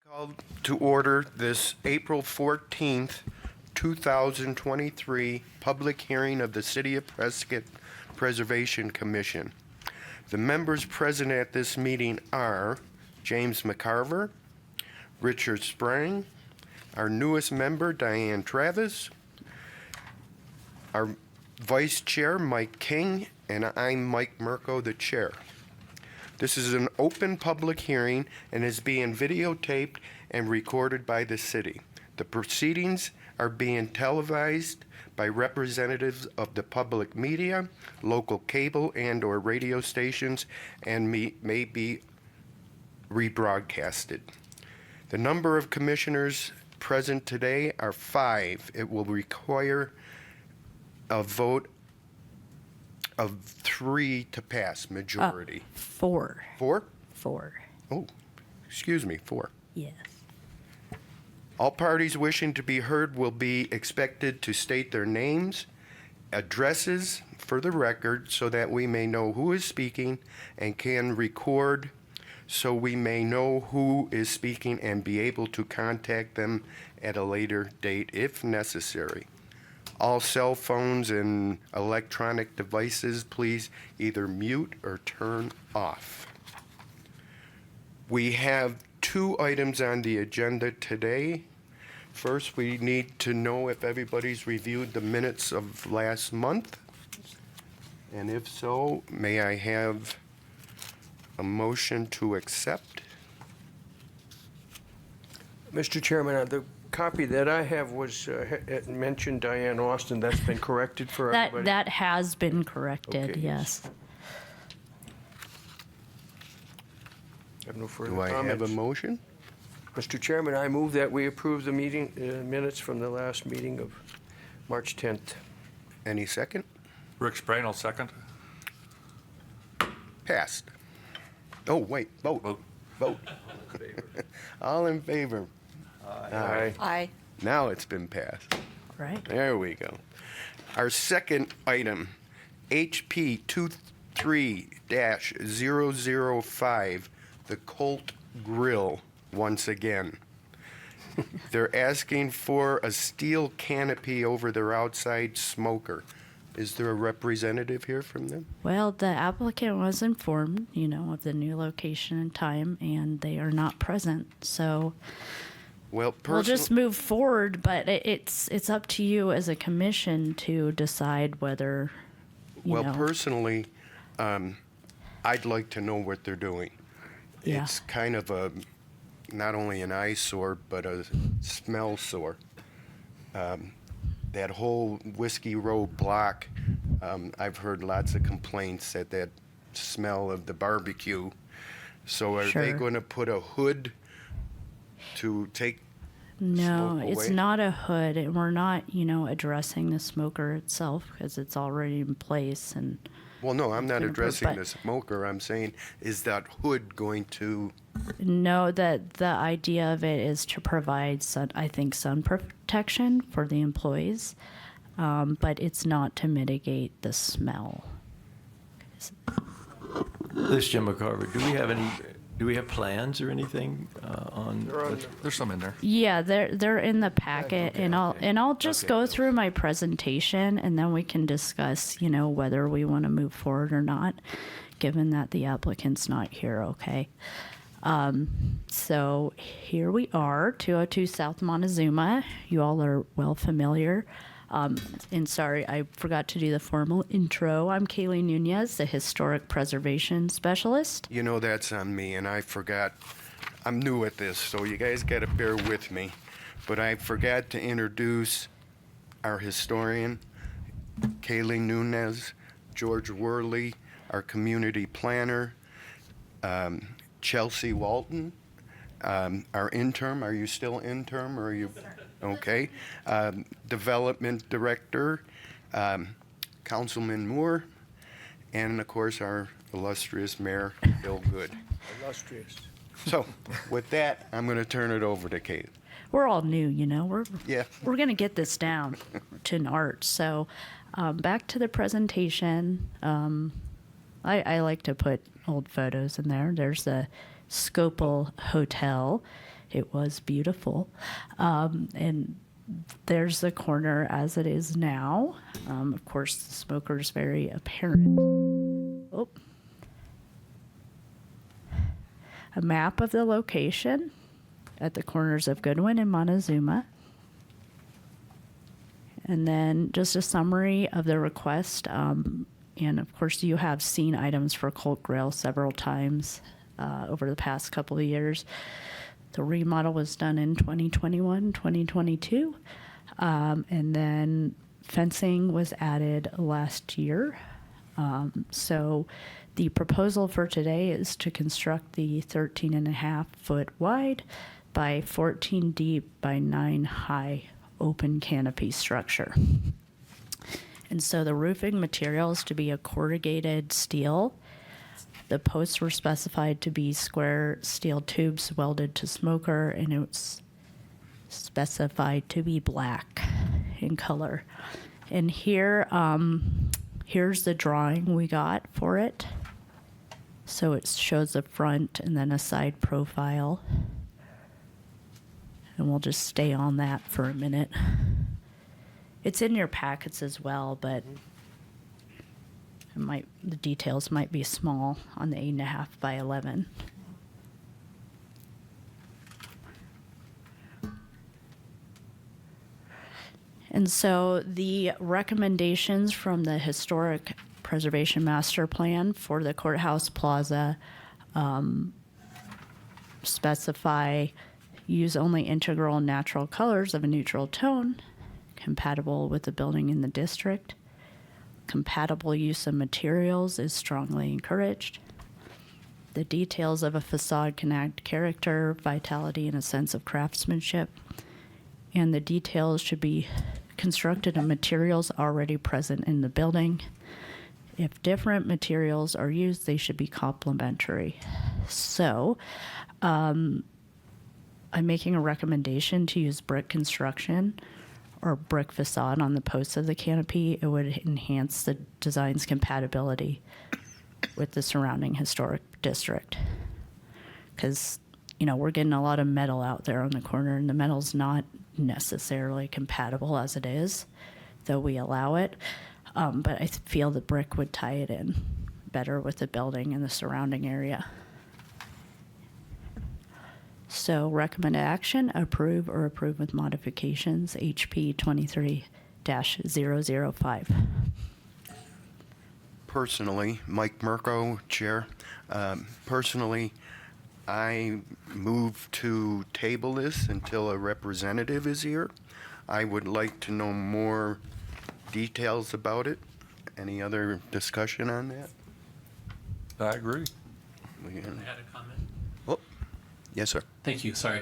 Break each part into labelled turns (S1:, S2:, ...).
S1: Called to order this April 14th, 2023 public hearing of the City of Prescott Preservation Commission. The members present at this meeting are James McCarver, Richard Sprang, our newest member, Diane Travis, our Vice Chair, Mike King, and I'm Mike Mirko, the Chair. This is an open public hearing and is being videotaped and recorded by the city. The proceedings are being televised by representatives of the public media, local cable and/or radio stations, and may be rebroadcasted. The number of commissioners present today are 5. It will require a vote of 3 to pass, majority.
S2: 4.
S1: 4?
S2: 4.
S1: Oh, excuse me, 4.
S2: Yes.
S1: All parties wishing to be heard will be expected to state their names, addresses for the record so that we may know who is speaking, and can record so we may know who is speaking and be able to contact them at a later date if necessary. All cell phones and electronic devices, please either mute or turn off. We have 2 items on the agenda today. First, we need to know if everybody's reviewed the minutes of last month. And if so, may I have a motion to accept?
S3: Mr. Chairman, the copy that I have was, it mentioned Diane Austin. That's been corrected for everybody?
S2: That has been corrected,
S3: Okay.
S2: yes.
S3: I have no further
S1: Do I have a
S3: comments.
S1: motion?
S3: Mr. Chairman, I move that we approve the meeting, minutes from the last meeting of March 10th.
S1: Any second?
S4: Rick Sprain will second.
S1: Passed. Oh, wait, vote.
S4: Vote.
S1: Vote. All in favor?
S3: Aye.
S2: Aye.
S1: Now it's been passed.
S2: Right.
S1: There we go. Our second item, HP 23-005, the Colt Grill, once again. They're asking for a steel canopy over their outside smoker. Is there a representative here from them?
S2: Well, the applicant was informed, of the new location and time, and they are not present. So
S1: Well,
S2: we'll just move forward, but it's up to you as a commission to decide whether,
S1: personally, I'd like to know what they're doing.
S2: Yeah.
S1: It's kind of not only an eyesore, but a smell sore. That whole Whiskey Row block, I've heard lots of complaints at that smell of the barbecue. So are they
S2: Sure.
S1: going to put a hood to take
S2: No,
S1: smoke
S2: it's
S1: away?
S2: not a hood, and we're not, addressing the smoker itself because it's already in place. And
S1: Well, no, I'm not
S2: Gonna put-
S1: addressing
S2: but-
S1: the smoker. I'm saying, is that hood going to...
S2: no, that the idea of it is to provide sun protection for the employees, but it's not to mitigate the smell.
S5: This is Jim McCarver. Do we have plans or anything on?
S3: They're on-
S4: There's some in there.
S2: Yeah, they're in the packet,
S5: Okay,
S2: and
S5: okay.
S2: I'll just
S5: Okay,
S2: go
S5: cool.
S2: through my presentation, and then we can discuss, whether we want to move forward or not, given that the applicant's not here. Okay. So here we are, 202 South Montezuma. You all are well familiar. And sorry, I forgot to do the formal intro. I'm Kaylee Nunez, the Historic Preservation Specialist.
S1: That's on me, and I forgot. I'm new at this, so you guys got to bear with me. But I forgot to introduce our historian, Kaylee Nunez, George Worley, our community planner, Chelsea Walton, our intern. Are you still intern, or are you? Okay. Development director, Councilman Moore, and of course our illustrious Mayor Bill Good.
S3: Illustrious.
S1: So, with that, I'm going to turn it over to Kate.
S2: We're all new, We're
S1: Yeah.
S2: we're gonna get this down to an art. So, back to the presentation. I like to put old photos in there. There's the Scopel Hotel It was beautiful. And there's the corner as it is now. Of course, the smoker is very apparent. Oh. A map of the location at the corners of Goodwin and Montezuma. And then just a summary of the request. And of course, you have seen items for Colt Grill several times over the past couple of years. The remodel was done in 2021, 2022. And then fencing was added last year. So the proposal for today is to construct the 13.5-foot wide by 14 deep by 9 high open canopy structure. And so the roofing material is to be a corrugated steel. The posts were specified to be square steel tubes welded to smoker, and it's specified to be black in color. And here, here's the drawing we got for it. So it shows a front and then a side profile. And we'll just stay on that for a minute. It's in your packets as well, but the details might be small on the 8.5 by 11. And so the recommendations from the Historic Preservation Master Plan for the Courthouse Plaza specify use only integral natural colors of a neutral tone, compatible with the building in the district. Compatible use of materials is strongly encouraged. The details of a facade can add character, vitality, and a sense of craftsmanship. And the details should be constructed of materials already present in the building. If different materials are used, they should be complementary. So, I'm making a recommendation to use brick construction or brick facade on the posts of the canopy. It would enhance the design's compatibility with the surrounding historic district. Because, we're getting a lot of metal out there on the corner, and the metal's not necessarily compatible as it is, though we allow it. But I feel the brick would tie it in better with the building and the surrounding area. So recommended action, approve or approve with modifications, HP 23-005.
S1: Personally, Mike Mirko, Chair, personally, I move to table this until a representative is here. I would like to know more details about it. Any other discussion on that?
S4: I agree.
S1: We-
S6: I had a comment.
S1: Oh, yes, sir.
S6: Thank you. Sorry.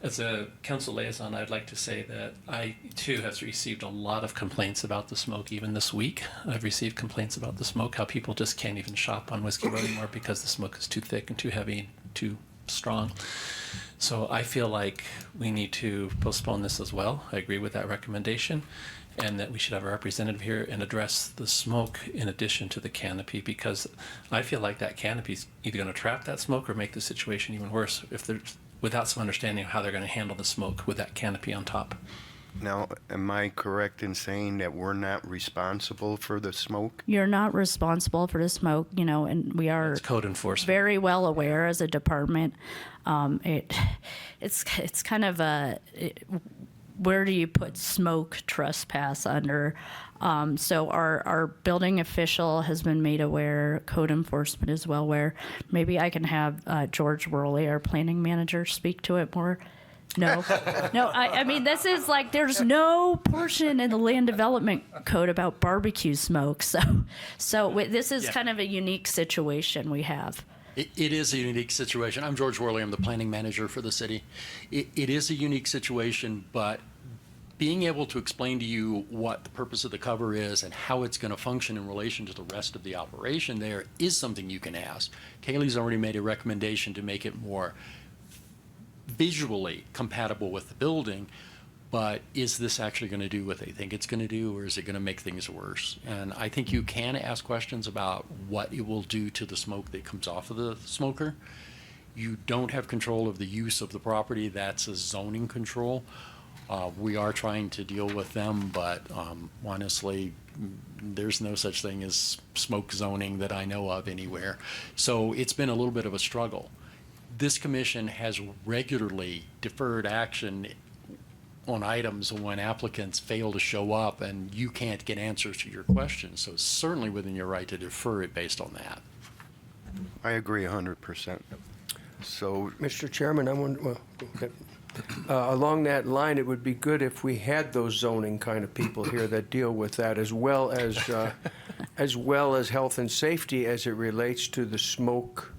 S6: As a council liaison, I'd like to say that I, too, have received a lot of complaints about the smoke. Even this week, I've received complaints about the smoke, how people just can't even shop on Whiskey Road anymore because the smoke is too thick and too heavy and too strong. So I feel like we need to postpone this as well. I agree with that recommendation, and that we should have a representative here and address the smoke in addition to the canopy, because I feel like that canopy is either going to trap that smoke or make the situation even worse if there's without some understanding of how they're going to handle the smoke with that canopy on top.
S1: Now, am I correct in saying that we're not responsible for the smoke?
S2: You're not responsible for the smoke, and we are
S6: It's code enforcement.
S2: very well aware as a department. It's kind of where do you put smoke trespass under? So our building official has been made aware, code enforcement is well aware. Maybe I can have George Worley, our planning manager, speak to it more. No, I mean, this is like, there's no portion in the land development code about barbecue smoke. So this is kind of a unique situation we have.
S7: It is a unique situation. I'm George Worley. I'm the planning manager for the city. It is a unique situation, but being able to explain to you what the purpose of the cover is and how it's going to function in relation to the rest of the operation there is something you can ask. Kaylee's already made a recommendation to make it more visually compatible with the building, but is this actually going to do what they think it's going to do, or is it going to make things worse? And I think you can ask questions about what it will do to the smoke that comes off of the smoker. You don't have control of the use of the property. That's a zoning control. We are trying to deal with them, but honestly, there's no such thing as smoke zoning that I know of anywhere. So it's been a little bit of a struggle. This commission has regularly deferred action on items when applicants fail to show up and you can't get answers to your questions. So it's certainly within your right to defer it based on that.
S1: I agree 100%. So,
S3: Mr. Chairman, I wonder, well, okay. Along that line, it would be good if we had those zoning kind of people here that deal with that, as well as health and safety as it relates to the smoke,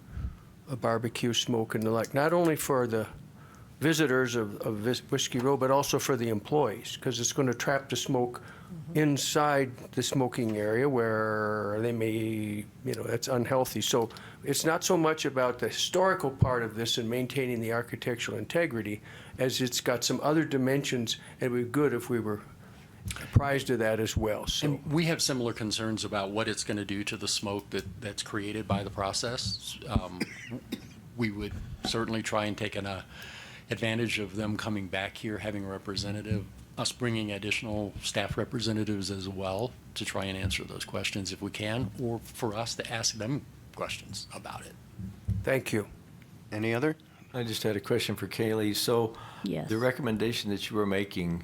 S3: barbecue smoke and the like, not only for the visitors of Whiskey Row, but also for the employees, because it's going to trap the smoke inside the smoking area where they may, that's unhealthy. So it's not so much about the historical part of this and maintaining the architectural integrity as it's got some other dimensions, and it would be good if we were apprised of that as well. So
S7: And we have similar concerns about what it's going to do to the smoke that's created by the process. We would certainly try and take advantage of them coming back here, having a representative, us bringing additional staff representatives as well to try and answer those questions if we can, or for us to ask them questions about it.
S3: thank you.
S1: any other?
S5: I just had a question for Kaylee. So
S2: Yes.
S5: the recommendation that you were making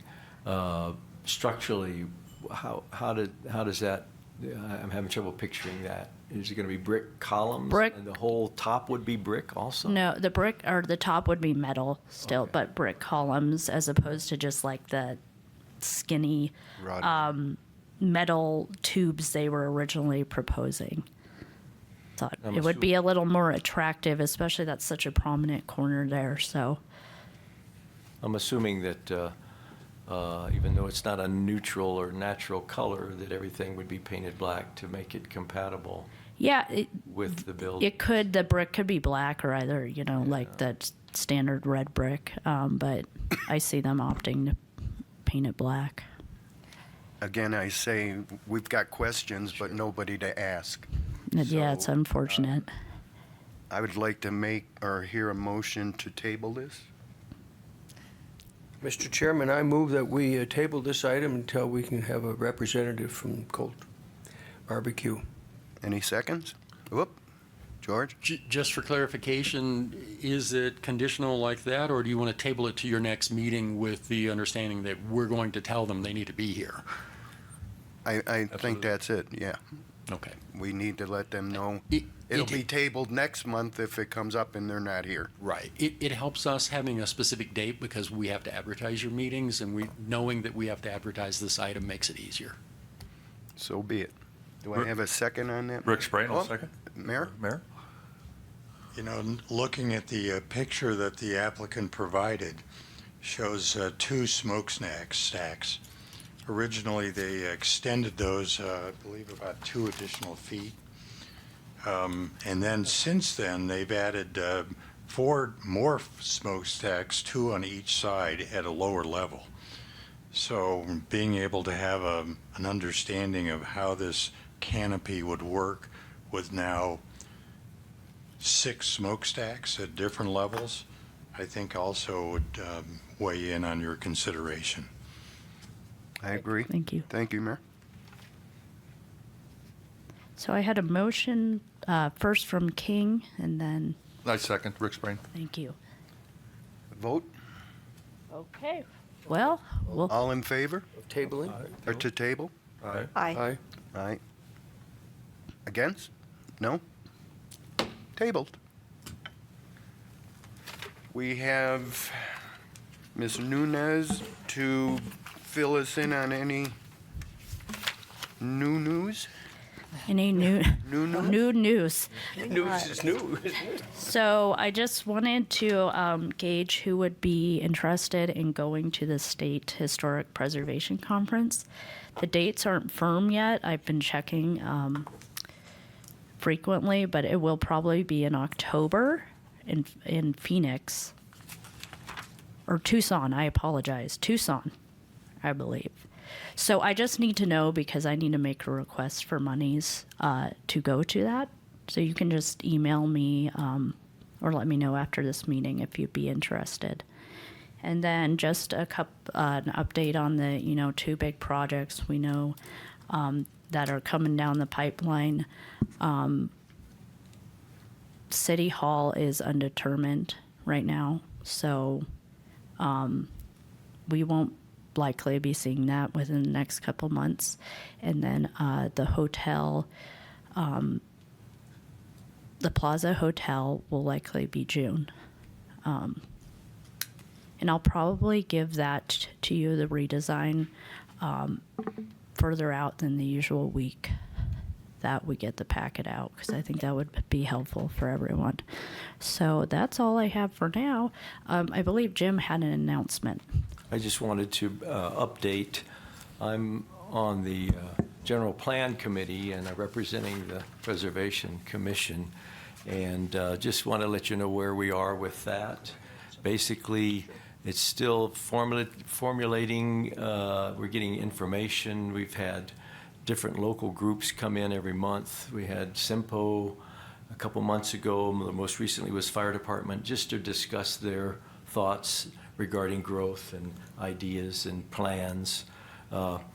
S5: structurally, how does that, I'm having trouble picturing that. Is it going to be brick columns?
S2: Brick.
S5: And the whole top would be brick also?
S2: No, the brick or the top would be metal still,
S5: Okay.
S2: but brick columns as opposed to just like the skinny
S1: Rod?
S2: metal tubes they were originally proposing. Thought
S5: I'm
S2: it would be a little more attractive, especially that's such a prominent corner there. So
S5: I'm assuming that even though it's not a neutral or natural color, that everything would be painted black to make it compatible
S2: yeah,
S5: with the build.
S2: the brick could be black or either, like the standard red brick. But I see them opting to paint it black.
S1: Again, I say, we've got questions, but nobody to ask.
S2: Yeah, it's unfortunate.
S1: I would like to make or hear a motion to table this.
S3: Mr. Chairman, I move that we table this item until we can have a representative from Colt Barbecue.
S1: Any seconds? Whoop, George?
S7: Just for clarification, is it conditional like that, or do you want to table it to your next meeting with the understanding that we're going to tell them they need to be here?
S1: I think that's it, yeah.
S7: Okay.
S1: We need to let them know.
S7: It-
S1: It'll
S7: it-
S1: be tabled next month if it comes up and they're not here.
S7: Right. It helps us having a specific date because we have to advertise your meetings, and knowing that we have to advertise this item makes it easier.
S1: So be it. Do I have a second on that?
S4: Rick Sprain,
S1: Oh,
S4: second.
S1: Mayor?
S4: Mayor?
S8: Looking at the picture that the applicant provided shows two stacks. Originally, they extended those, I believe, about 2 additional feet. And then since then, they've added 4 more smokestacks, 2 on each side at a lower level. So being able to have an understanding of how this canopy would work with now 6 smokestacks at different levels, I think also would weigh in on your consideration.
S1: I agree.
S2: Thank you.
S1: Thank you, Mayor.
S2: So I had a motion first from King, and then
S4: I second, Rick Sprain.
S2: thank you.
S1: Vote?
S2: Okay. Well, we'll
S1: All in favor?
S3: Tabling?
S1: Or to table?
S4: Aye.
S3: Aye.
S1: Aye. Against? No? Tabled. We have Ms. Nunez to fill us in on any new news?
S2: any new
S1: New news?
S2: new news.
S3: News is new.
S2: So I just wanted to gauge who would be interested in going to the State Historic Preservation Conference. The dates aren't firm yet. I've been checking frequently, but it will probably be in October in Phoenix or Tucson. I apologize, Tucson, I believe. So I just need to know because I need to make a request for monies to go to that. So you can just email me or let me know after this meeting if you'd be interested. And then just an update on the, 2 big projects we know that are coming down the pipeline. City Hall is undetermined right now, so we won't likely be seeing that within the next couple months. And then the hotel, the Plaza Hotel, will likely be June. And I'll probably give that to you, the redesign, further out than the usual week that we get the packet out, because I think that would be helpful for everyone. So that's all I have for now. I believe Jim had an announcement.
S5: I just wanted to update. I'm on the General Plan Committee, and I'm representing the Preservation Commission, and just want to let you know where we are with that. Basically, it's still formulating. We're getting information. We've had different local groups come in every month. We had SIMPO a couple months ago. Most recently was Fire Department, just to discuss their thoughts regarding growth and ideas and plans. The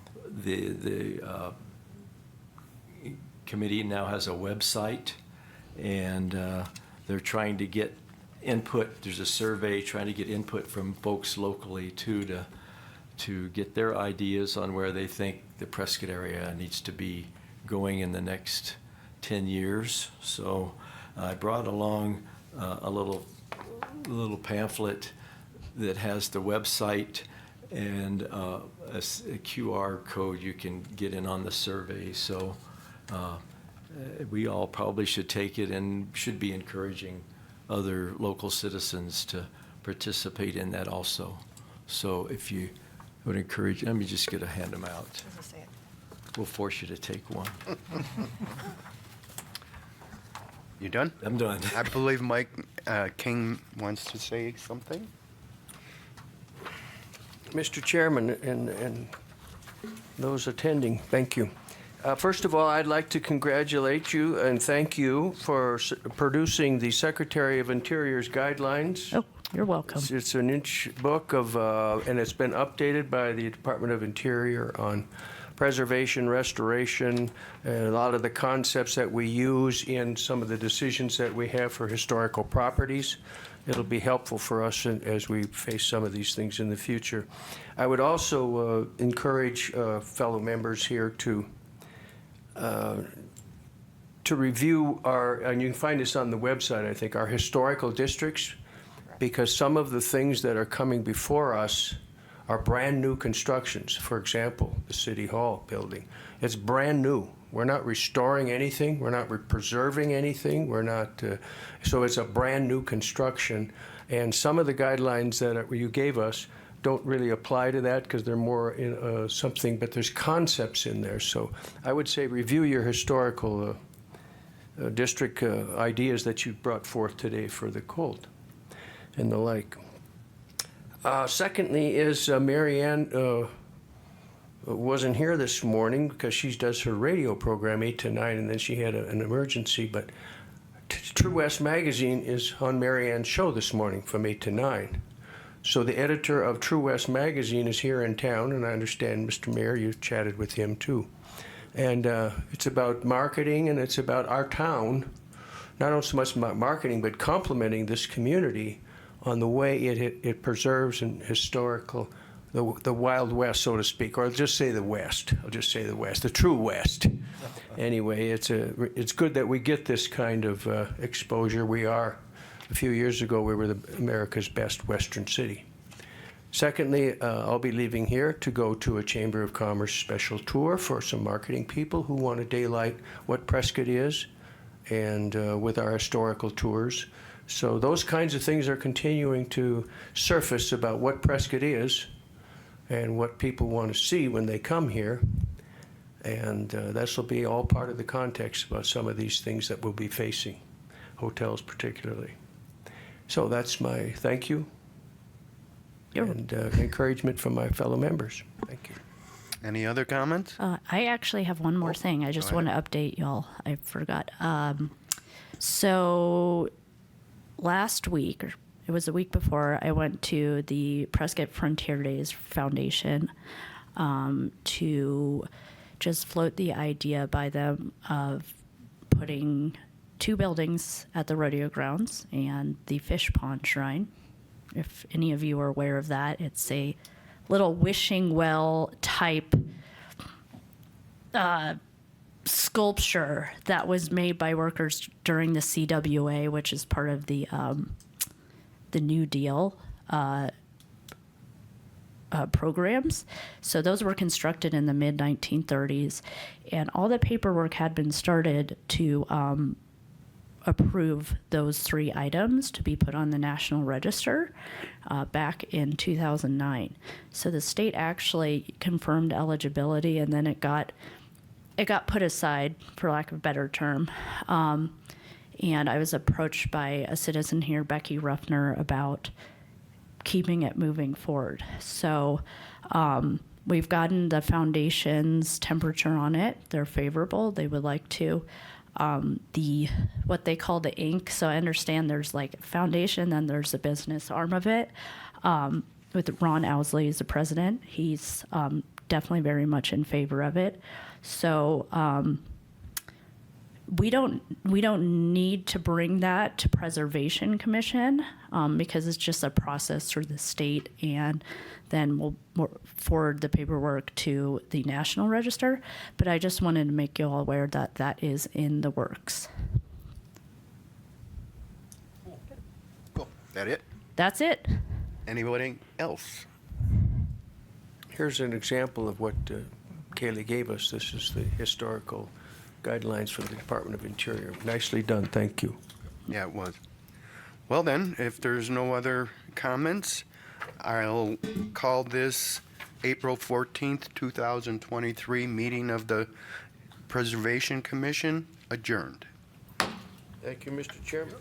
S5: committee now has a website, and they're trying to get input. There's a survey trying to get input from folks locally too, to get their ideas on where they think the Prescott area needs to be going in the next 10 years. So I brought along a little pamphlet that has the website and a QR code you can get in on the survey. So we all probably should take it and should be encouraging other local citizens to participate in that also. So if you would encourage, let me just get to hand them out. We'll force you to take one.
S1: You done?
S5: I'm done.
S1: I believe Mike King wants to say something.
S3: Mr. Chairman and those attending, thank you. First of all, I'd like to congratulate you and thank you for producing the Secretary of Interior's guidelines.
S2: Oh, you're welcome.
S3: It's an inch book of, and it's been updated by the Department of Interior on preservation, restoration, and a lot of the concepts that we use in some of the decisions that we have for historical properties. It'll be helpful for us as we face some of these things in the future. I would also encourage fellow members here to review and you can find this on the website, I think, our historical districts, because some of the things that are coming before us are brand new constructions. For example, the City Hall building. It's brand new. We're not restoring anything. We're not preserving anything. We're not, so it's a brand new construction. And some of the guidelines that you gave us don't really apply to that because they're more in something, but there's concepts in there. So I would say review your historical district ideas that you brought forth today for the cult and the like. Secondly is Mary Ann wasn't here this morning because she does her radio program 8 to 9, and then she had an emergency. But True West Magazine is on Mary Ann's show this morning from 8 to 9. So the editor of True West Magazine is here in town, and I understand, Mr. Mayor, you chatted with him too. And it's about marketing, and it's about our town, not so much about marketing, but complimenting this community on the way it preserves and historical, the Wild West, so to speak, or I'll just say the West. I'll just say the West, the true West. Anyway, it's good that we get this kind of exposure. We are. A few years ago, we were America's best Western city. Secondly, I'll be leaving here to go to a Chamber of Commerce special tour for some marketing people who want to daylight what Prescott is, and with our historical tours. So those kinds of things are continuing to surface about what Prescott is and what people want to see when they come here. And this will be all part of the context about some of these things that we'll be facing, hotels particularly. So that's my thank you and encouragement from my fellow members. Thank you.
S1: Any other comments?
S2: I actually have one more thing. I just want to update y'all. I forgot. So last week, or it was the week before, I went to the Prescott Frontier Days Foundation to just float the idea by them of putting 2 buildings at the rodeo grounds and the fish pond shrine. If any of you are aware of that, it's a little wishing well type sculpture that was made by workers during the CWA, which is part of the New Deal programs. So those were constructed in the mid 1930s, and all the paperwork had been started to approve those 3 items to be put on the National Register back in 2009. So the state actually confirmed eligibility, and then it got put aside, for lack of a better term. And I was approached by a citizen here, Becky Ruffner, about keeping it moving forward. So we've gotten the foundation's temperature on it. They're favorable. They would like to. What they call the Inc. So I understand there's like foundation, then there's the business arm of it. With Ron Owsley as the president, he's definitely very much in favor of it. So we don't need to bring that to Preservation Commission because it's just a process through the state, and then we'll forward the paperwork to the National Register. But I just wanted to make you all aware that that is in the works.
S1: Cool. That it?
S2: That's it.
S1: Anybody else?
S3: Here's an example of what Kaylee gave us. This is the historical guidelines from the Department of Interior. Nicely done, thank you.
S1: Yeah, it was. Well then, if there's no other comments, I'll call this April 14th, 2023 meeting of the Preservation Commission adjourned.
S3: Thank you, Mr. Chairman.